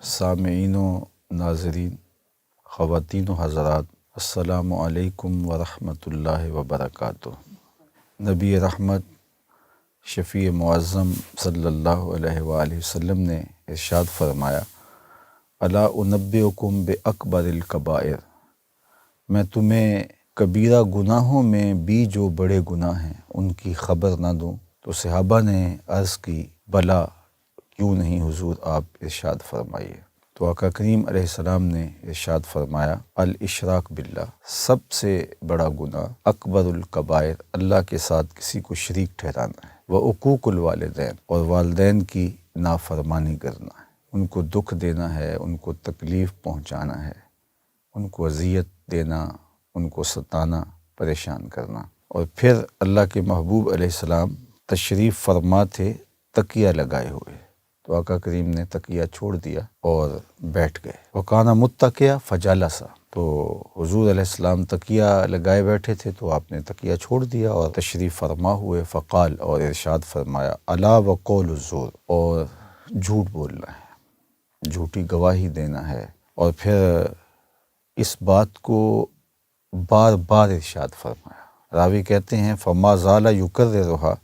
سامعین و ناظرین، خواتین و حضرات، السلام علیکم ورحمۃ اللہ وبرکاتہ۔ نبی رحمت شفیع معظم صلی اللہ علیہ وآلہ وسلم نے ارشاد فرمایا، الا انبئکم باکبر الکبائر، میں تمہیں کبیرہ گناہوں میں بھی جو بڑے گناہ ہیں ان کی خبر نہ دوں؟ تو صحابہ نے عرض کی، بلا، کیوں نہیں حضور، آپ ارشاد فرمائیے۔ تو آقا کریم علیہ السلام نے ارشاد فرمایا، الاشراک باللہ، سب سے بڑا گناہ اکبر الکبائر، اللہ کے ساتھ کسی کو شریک ٹھہرانا ہے، وعقوق الوالدین، اور والدین کی نافرمانی کرنا ہے، ان کو دکھ دینا ہے، ان کو تکلیف پہنچانا ہے، ان کو اذیت دینا، ان کو ستانا، پریشان کرنا۔ اور پھر اللہ کے محبوب علیہ السلام تشریف فرما تھے تکیہ لگائے ہوئے، تو آقا کریم نے تکیہ چھوڑ دیا اور بیٹھ گئے۔ وکانا متکئا فجلسا، تو حضور علیہ السلام تکیہ لگائے بیٹھے تھے تو آپ نے تکیہ چھوڑ دیا اور تشریف فرما ہوئے، فقال، اور ارشاد فرمایا، الا وقول الزور، اور جھوٹ بولنا ہے، جھوٹی گواہی دینا ہے۔ اور پھر اس بات کو بار بار ارشاد فرمایا۔ راوی کہتے ہیں، فما زال یکررھا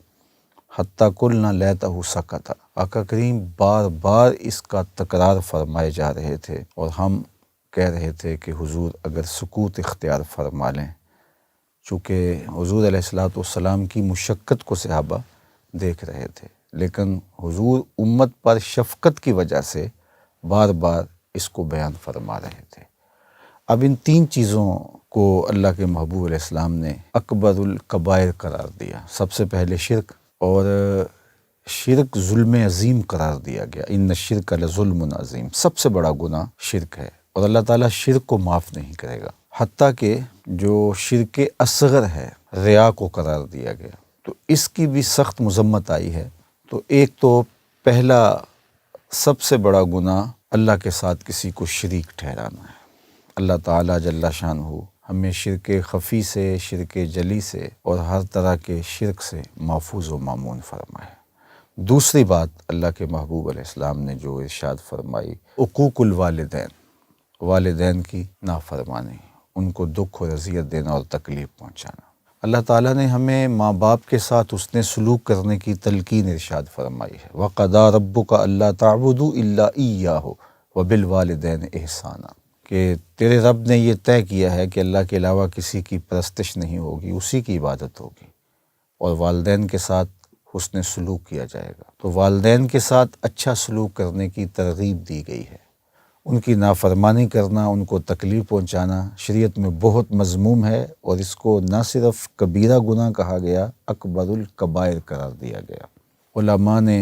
حتی قلنا لیتہ سکت، آقا کریم بار بار اس کا تکرار فرمائے جا رہے تھے اور ہم کہہ رہے تھے کہ حضور اگر سکوت اختیار فرما لیں، چونکہ حضور علیہ السلام کی مشقت کو صحابہ دیکھ رہے تھے، لیکن حضور امت پر شفقت کی وجہ سے بار بار اس کو بیان فرما رہے تھے۔ اب ان تین چیزوں کو اللہ کے محبوب علیہ السلام نے اکبر الکبائر قرار دیا۔ سب سے پہلے شرک، اور شرک ظلم عظیم قرار دیا گیا، ان الشرک لظلم عظیم، سب سے بڑا گناہ شرک ہے، اور اللہ تعالیٰ شرک کو معاف نہیں کرے گا۔ حتیٰ کہ جو شرک اصغر ہے، ریا کو قرار دیا گیا، تو اس کی بھی سخت مذمت آئی ہے۔ تو ایک تو پہلا سب سے بڑا گناہ اللہ کے ساتھ کسی کو شریک ٹھہرانا ہے۔ اللہ تعالیٰ جل شانہ ہمیں شرک خفی سے، شرک جلی سے اور ہر طرح کے شرک سے محفوظ و مامون فرمائے۔ دوسری بات اللہ کے محبوب علیہ السلام نے جو ارشاد فرمائی، عقوق الوالدین، والدین کی نافرمانی، ان کو دکھ اور اذیت دینا اور تکلیف پہنچانا۔ اللہ تعالیٰ نے ہمیں ماں باپ کے ساتھ حسن سلوک کرنے کی تلقین ارشاد فرمائی ہے، وَقَضَىٰ رَبُّكَ أَلَّا تَعْبُدُوا إِلَّا إِيَّاهُ وَبِالْوَالِدَيْنِ إِحْسَانًا، کہ تیرے رب نے یہ طے کیا ہے کہ اللہ کے علاوہ کسی کی پرستش نہیں ہوگی، اسی کی عبادت ہوگی، اور والدین کے ساتھ حسن سلوک کیا جائے گا۔ تو والدین کے ساتھ اچھا سلوک کرنے کی ترغیب دی گئی ہے۔ ان کی نافرمانی کرنا، ان کو تکلیف پہنچانا شریعت میں بہت مذموم ہے، اور اس کو نہ صرف کبیرہ گناہ کہا گیا، اکبر الکبائر قرار دیا گیا۔ علماء نے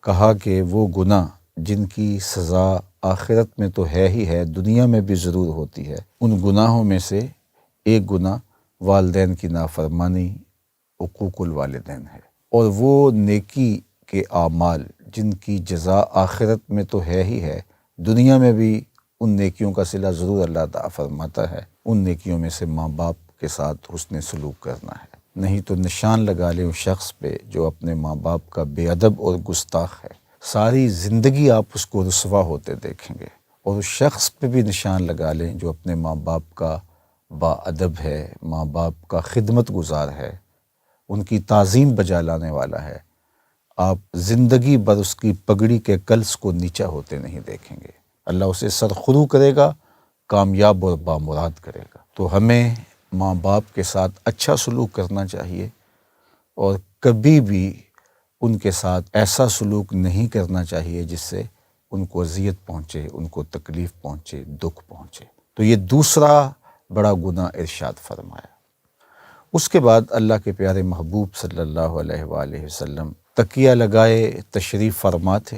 کہا کہ وہ گناہ جن کی سزا آخرت میں تو ہے ہی ہے، دنیا میں بھی ضرور ہوتی ہے، ان گناہوں میں سے ایک گناہ والدین کی نافرمانی، عقوق الوالدین ہے۔ اور وہ نیکی کے اعمال جن کی جزا آخرت میں تو ہے ہی ہے، دنیا میں بھی ان نیکیوں کا صلہ ضرور اللہ تعالیٰ فرماتا ہے، ان نیکیوں میں سے ماں باپ کے ساتھ حسن سلوک کرنا ہے، نہیں تو نشان لگا لیں اس شخص پہ جو اپنے ماں باپ کا بے ادب اور گستاخ ہے، ساری زندگی آپ اس کو رسوا ہوتے دیکھیں گے، اور اس شخص پہ بھی نشان لگا لیں جو اپنے ماں باپ کا با ادب ہے، ماں باپ کا خدمت گزار ہے، ان کی تعظیم بجا لانے والا ہے، آپ زندگی بھر اس کی پگڑی کے کلس کو نیچا ہوتے نہیں دیکھیں گے، اللہ اسے سرخرو کرے گا، کامیاب اور بامراد کرے گا۔ تو ہمیں ماں باپ کے ساتھ اچھا سلوک کرنا چاہیے، اور کبھی بھی ان کے ساتھ ایسا سلوک نہیں کرنا چاہیے جس سے ان کو اذیت پہنچے، ان کو تکلیف پہنچے، دکھ پہنچے۔ تو یہ دوسرا بڑا گناہ ارشاد فرمایا۔ اس کے بعد اللہ کے پیارے محبوب صلی اللہ علیہ وآلہ وسلم تکیہ لگائے تشریف فرما تھے،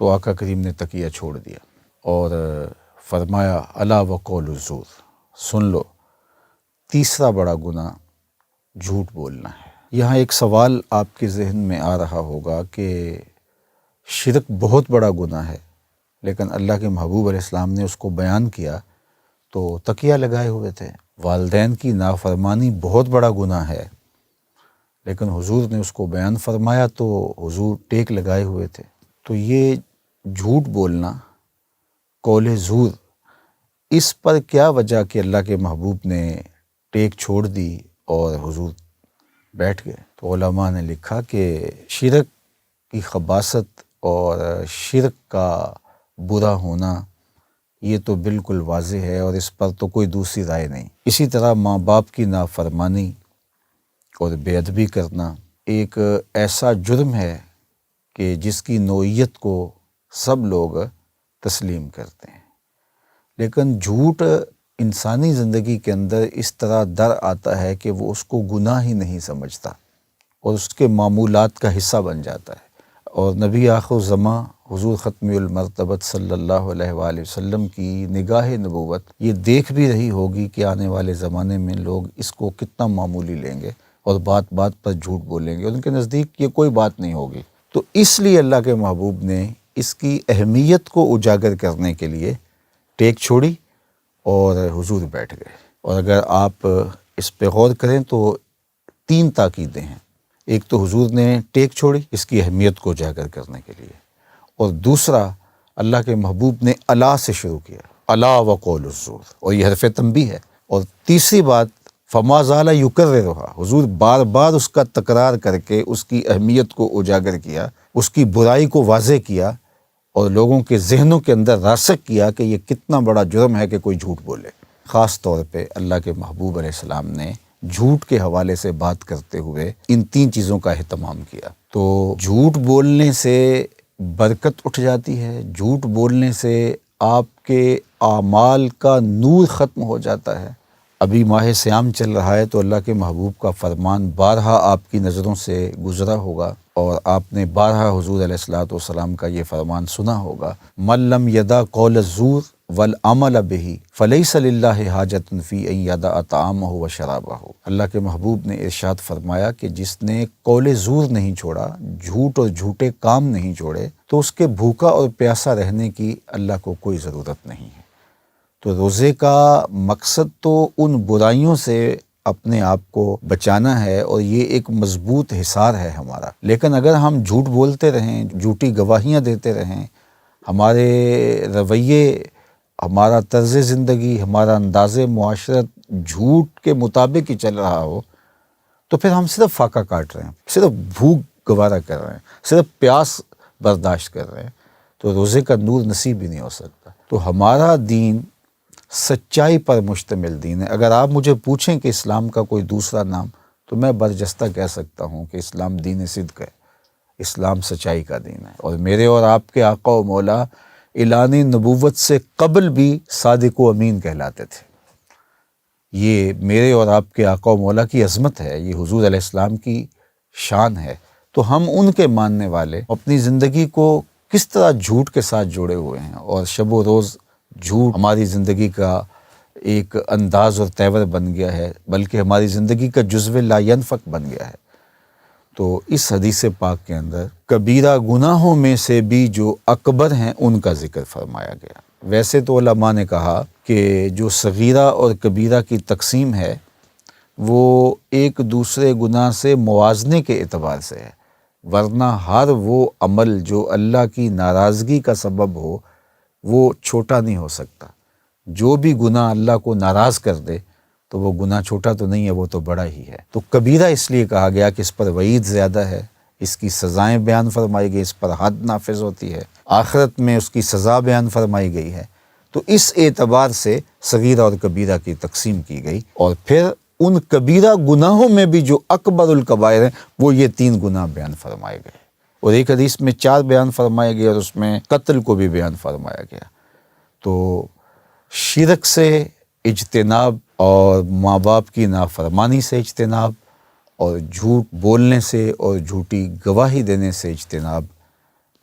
تو آقا کریم نے تکیہ چھوڑ دیا اور فرمایا، الا وقول الزور، سن لو، تیسرا بڑا گناہ جھوٹ بولنا ہے۔ یہاں ایک سوال آپ کے ذہن میں آ رہا ہوگا کہ شرک بہت بڑا گناہ ہے، لیکن اللہ کے محبوب علیہ السلام نے اس کو بیان کیا تو تکیہ لگائے ہوئے تھے۔ والدین کی نافرمانی بہت بڑا گناہ ہے، لیکن حضور نے اس کو بیان فرمایا تو حضور ٹیک لگائے ہوئے تھے۔ تو یہ جھوٹ بولنا قول زور، اس پر کیا وجہ کہ اللہ کے محبوب نے ٹیک چھوڑ دی اور حضور بیٹھ گئے؟ تو علماء نے لکھا کہ شرک کی خباثت اور شرک کا برا ہونا یہ تو بالکل واضح ہے، اور اس پر تو کوئی دوسری رائے نہیں۔ اسی طرح ماں باپ کی نافرمانی اور بے ادبی کرنا ایک ایسا جرم ہے کہ جس کی نوعیت کو سب لوگ تسلیم کرتے ہیں، لیکن جھوٹ انسانی زندگی کے اندر اس طرح در آتا ہے کہ وہ اس کو گناہ ہی نہیں سمجھتا اور اس کے معمولات کا حصہ بن جاتا ہے۔ اور نبی آخر الزماں حضور ختم المرتبت صلی اللہ علیہ وآلہ وسلم کی نگاہ نبوت یہ دیکھ بھی رہی ہوگی کہ آنے والے زمانے میں لوگ اس کو کتنا معمولی لیں گے اور بات بات پر جھوٹ بولیں گے، ان کے نزدیک یہ کوئی بات نہیں ہوگی۔ تو اس لیے اللہ کے محبوب نے اس کی اہمیت کو اجاگر کرنے کے لیے ٹیک چھوڑی اور حضور بیٹھ گئے۔ اور اگر آپ اس پہ غور کریں تو 3 تاکیدیں ہیں۔ ایک تو حضور نے ٹیک چھوڑی اس کی اہمیت کو اجاگر کرنے کے لیے، اور دوسرا اللہ کے محبوب نے الا سے شروع کیا، الا وقول الزور، اور یہ حرف تنبیہ ہے۔ اور تیسری بات فما زال یکررھا، حضور بار بار اس کا تکرار کر کے اس کی اہمیت کو اجاگر کیا، اس کی برائی کو واضح کیا اور لوگوں کے ذہنوں کے اندر راسخ کیا کہ یہ کتنا بڑا جرم ہے کہ کوئی جھوٹ بولے۔ خاص طور پہ اللہ کے محبوب علیہ السلام نے جھوٹ کے حوالے سے بات کرتے ہوئے ان 3 چیزوں کا اہتمام کیا۔ تو جھوٹ بولنے سے برکت اٹھ جاتی ہے، جھوٹ بولنے سے آپ کے اعمال کا نور ختم ہو جاتا ہے۔ ابھی ماہ صیام چل رہا ہے تو اللہ کے محبوب کا فرمان بارہا آپ کی نظروں سے گزرا ہوگا، اور آپ نے بارہا حضور علیہ الصلوۃ والسلام کا یہ فرمان سنا ہوگا، من لم یدع قول الزور والعمل به فلیس للہ حاجۃ فی ان یدع طعامہ و شرابہ۔ اللہ کے محبوب نے ارشاد فرمایا کہ جس نے قول زور نہیں چھوڑا، جھوٹ اور جھوٹے کام نہیں چھوڑے، تو اس کے بھوکا اور پیاسا رہنے کی اللہ کو کوئی ضرورت نہیں ہے۔ تو روزے کا مقصد تو ان برائیوں سے اپنے آپ کو بچانا ہے، اور یہ ایک مضبوط حصار ہے ہمارا۔ لیکن اگر ہم جھوٹ بولتے رہیں، جھوٹی گواہیاں دیتے رہیں، ہمارے رویے، ہمارا طرز زندگی، ہمارا انداز معاشرت جھوٹ کے مطابق ہی چل رہا ہو، تو پھر ہم صرف فاقہ کاٹ رہے ہیں، صرف بھوک گوارا کر رہے ہیں، صرف پیاس برداشت کر رہے ہیں، تو روزے کا نور نصیب ہی نہیں ہو سکتا۔ تو ہمارا دین سچائی پر مشتمل دین ہے۔ اگر آپ مجھے پوچھیں کہ اسلام کا کوئی دوسرا نام، تو میں برجستہ کہہ سکتا ہوں کہ اسلام دین صدق ہے، اسلام سچائی کا دین ہے۔ اور میرے اور آپ کے آقا و مولا اعلان نبوت سے قبل بھی صادق و امین کہلاتے تھے۔ یہ میرے اور آپ کے آقا و مولا کی عظمت ہے، یہ حضور علیہ السلام کی شان ہے۔ تو ہم ان کے ماننے والے اپنی زندگی کو کس طرح جھوٹ کے ساتھ جوڑے ہوئے ہیں، اور شب و روز جھوٹ ہماری زندگی کا ایک انداز اور تیور بن گیا ہے، بلکہ ہماری زندگی کا جزو لا ینفک بن گیا ہے۔ تو اس حدیث پاک کے اندر کبیرہ گناہوں میں سے بھی جو اکبر ہیں ان کا ذکر فرمایا گیا۔ ویسے تو علماء نے کہا کہ جو صغیرہ اور کبیرہ کی تقسیم ہے وہ ایک دوسرے گناہ سے موازنے کے اعتبار سے ہے، ورنہ ہر وہ عمل جو اللہ کی ناراضگی کا سبب ہو وہ چھوٹا نہیں ہو سکتا۔ جو بھی گناہ اللہ کو ناراض کر دے تو وہ گناہ چھوٹا تو نہیں ہے، وہ تو بڑا ہی ہے۔ تو کبیرہ اس لیے کہا گیا کہ اس پر وعید زیادہ ہے، اس کی سزائیں بیان فرمائی گئی، اس پر حد نافذ ہوتی ہے، آخرت میں اس کی سزا بیان فرمائی گئی ہے۔ تو اس اعتبار سے صغیرہ اور کبیرہ کی تقسیم کی گئی، اور پھر ان کبیرہ گناہوں میں بھی جو اکبر الکبائر ہیں وہ یہ 3 گناہ بیان فرمائے گئے، اور ایک حدیث میں 4 بیان فرمائے گئے، اور اس میں قتل کو بھی بیان فرمایا گیا۔ تو شرک سے اجتناب، اور ماں باپ کی نافرمانی سے اجتناب، اور جھوٹ بولنے سے اور جھوٹی گواہی دینے سے اجتناب،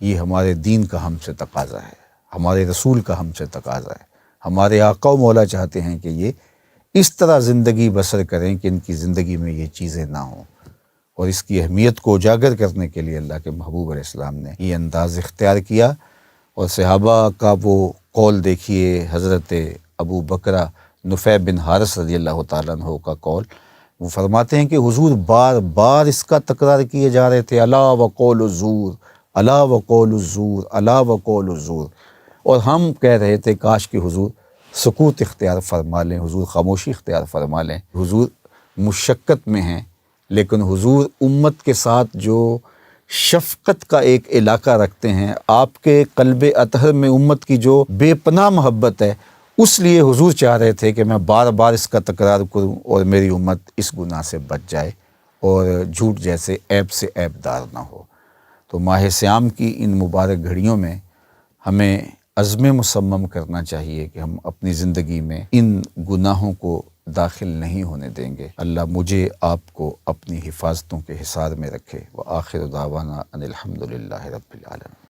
یہ ہمارے دین کا ہم سے تقاضا ہے، ہمارے رسول کا ہم سے تقاضا ہے۔ ہمارے آقا و مولا چاہتے ہیں کہ یہ اس طرح زندگی بسر کریں کہ ان کی زندگی میں یہ چیزیں نہ ہوں، اور اس کی اہمیت کو اجاگر کرنے کے لیے اللہ کے محبوب علیہ السلام نے یہ انداز اختیار کیا۔ اور صحابہ کا وہ قول دیکھیے، حضرت ابو بکرہ نفیع بن حارث رضی اللہ تعالیٰ عنہ کا قول، وہ فرماتے ہیں کہ حضور بار بار اس کا تکرار کیے جا رہے تھے، الا وقول الزور، الا وقول الزور، الا وقول الزور، اور ہم کہہ رہے تھے کاش کہ حضور سکوت اختیار فرما لیں، حضور خاموشی اختیار فرما لیں۔ حضور مشقت میں ہیں، لیکن حضور امت کے ساتھ جو شفقت کا ایک علاقہ رکھتے ہیں، آپ کے قلب اطہر میں امت کی جو بے پناہ محبت ہے، اس لیے حضور چاہ رہے تھے کہ میں بار بار اس کا تکرار کروں اور میری امت اس گناہ سے بچ جائے اور جھوٹ جیسے عیب سے عیب دار نہ ہو۔ تو ماہ صیام کی ان مبارک گھڑیوں میں ہمیں عزم مصمم کرنا چاہیے کہ ہم اپنی زندگی میں ان گناہوں کو داخل نہیں ہونے دیں گے۔ اللہ مجھے آپ کو اپنی حفاظتوں کے حصار میں رکھے۔ وآخر دعوانا ان الحمد للہ رب العالمین۔